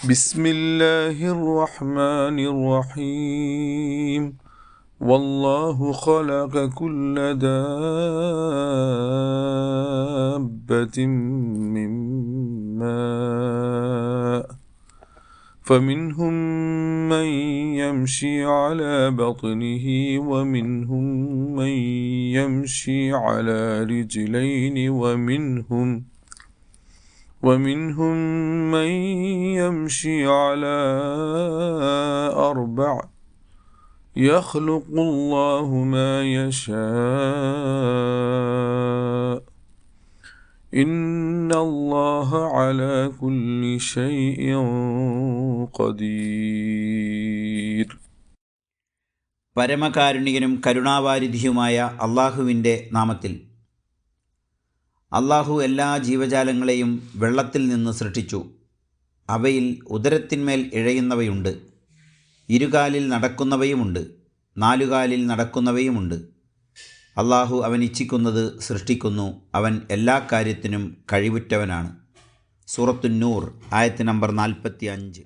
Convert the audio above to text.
بسم الله الرحمن الرحيم والله خلق كل دابة من ماء فمنهم من يمشي على بطنه ومنهم من يمشي على رجلين ومنهم من يمشي على أربع يخلق الله ما يشاء إن الله على كل شيء قدير. പരമകാരുണികനും കരുണാവാരിധിയുമായ അള്ളാഹുവിൻ്റെ നാമത്തിൽ. അള്ളാഹു എല്ലാ ജീവജാലങ്ങളെയും വെള്ളത്തിൽ നിന്ന് സൃഷ്ടിച്ചു. അവയിൽ ഉദരത്തിന്മേൽ ഇഴയുന്നവയുണ്ട്, ഇരുകാലിൽ നടക്കുന്നവയുമുണ്ട്, നാലുകാലിൽ നടക്കുന്നവയുമുണ്ട്. അള്ളാഹു അവൻ ഇച്ഛിക്കുന്നത് സൃഷ്ടിക്കുന്നു. അവൻ എല്ലാ കാര്യത്തിനും കഴിവുറ്റവനാണ്. സൂറത്തുന്നൂർ ആയത്ത് നമ്പർ 45.